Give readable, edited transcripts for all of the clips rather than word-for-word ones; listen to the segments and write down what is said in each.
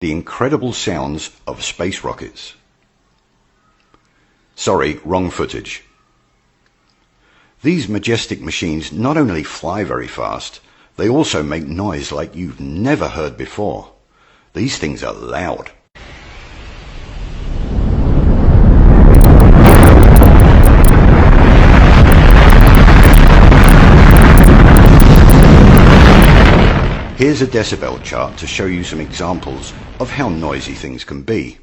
the incredible sounds of space rockets. Sorry, wrong footage. These majestic machines not only fly very fast, they also make noise like you've never heard before. These things are loud. Here's a decibel chart to show you some examples of how noisy things can be.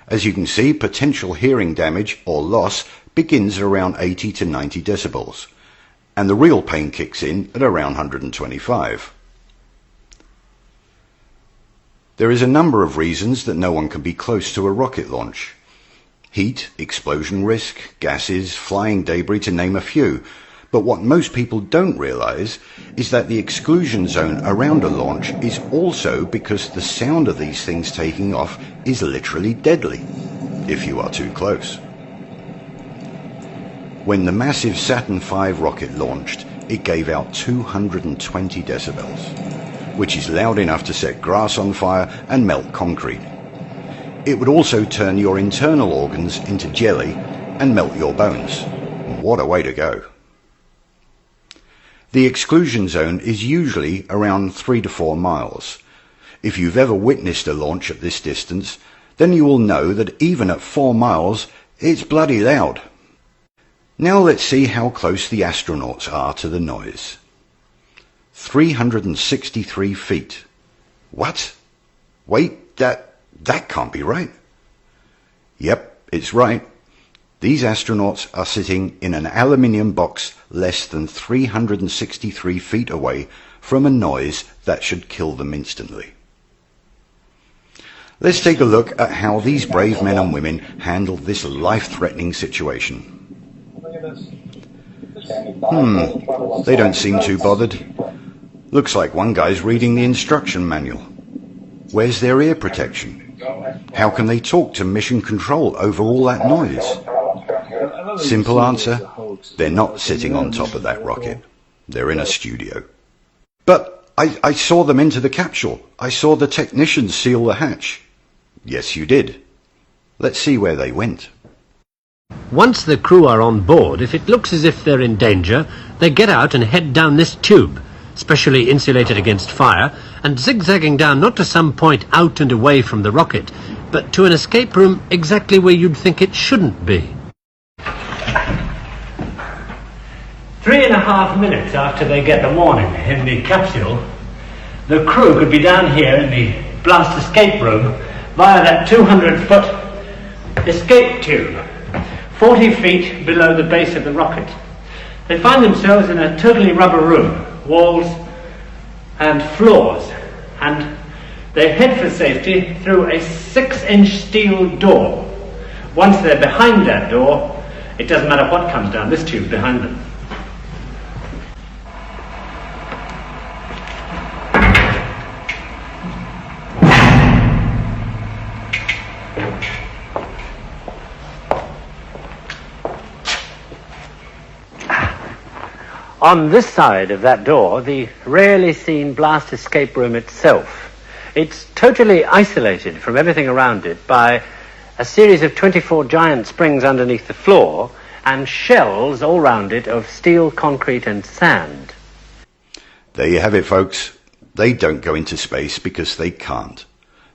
As you can see, potential hearing damage or loss begins at around 80 to 90 decibels, and the real pain kicks in at around 125. There is a number of reasons that no one can be close to a rocket launch. Heat, explosion risk, gases, flying debris, to name a few. But what most people don't realize is that the exclusion zone around a launch is also because the sound of these things taking off is literally deadly if you are too close. When the massive Saturn V rocket launched, it gave out 220 decibels, which is loud enough to set grass on fire and melt concrete. It would also turn your internal organs into jelly and melt your bones. What a way to go. The exclusion zone is usually around 3 to 4 miles. If you've ever witnessed a launch at this distance, then you will know that even at 4 miles, it's bloody loud. Now let's see how close the astronauts are to the noise. 363 feet. What? Wait, that can't be right. Yep, it's right. These astronauts are sitting in an aluminium box less than 363 feet away from a noise that should kill them instantly. Let's take a look at how these brave men and women handled this life-threatening situation. They don't seem too bothered. Looks like one guy's reading the instruction manual. Where's their ear protection? How can they talk to mission control over all that noise? Simple answer, they're not sitting on top of that rocket. They're in a studio. But I saw them into the capsule. I saw the technicians seal the hatch. Yes, you did. Let's see where they went. Once the crew are on board, if it looks as if they're in danger, they get out and head down this tube, specially insulated against fire, and zigzagging down not to some point out and away from the rocket, but to an escape room exactly where you'd think it shouldn't be. 3.5 minutes after they get the warning in the capsule, the crew could be down here in the blast escape room via that 200-foot escape tube, 40 feet below the base of the rocket. They find themselves in a totally rubber room, walls and floors, and they head for safety through a 6-inch steel door. Once they're behind that door, it doesn't matter what comes down this tube behind them. On this side of that door, the rarely seen blast escape room itself. It's totally isolated from everything around it by a series of 24 giant springs underneath the floor and shells all round it of steel, concrete and sand. There you have it, folks. They don't go into space because they can't.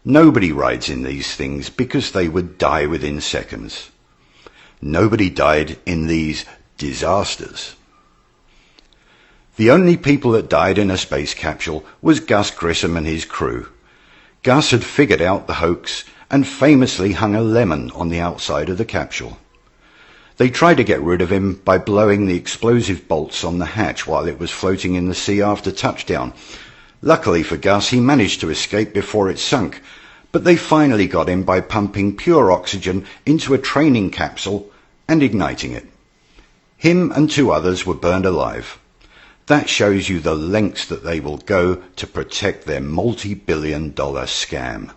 Nobody rides in these things because they would die within seconds. Nobody died in these disasters. The only people that died in a space capsule was Gus Grissom and his crew. Gus had figured out the hoax and famously hung a lemon on the outside of the capsule. They tried to get rid of him by blowing the explosive bolts on the hatch while it was floating in the sea after touchdown. Luckily for Gus, he managed to escape before it sunk, but they finally got him by pumping pure oxygen into a training capsule and igniting it. Him and 2 others were burned alive. That shows you the lengths that they will go to protect their multi-billion-dollar scam.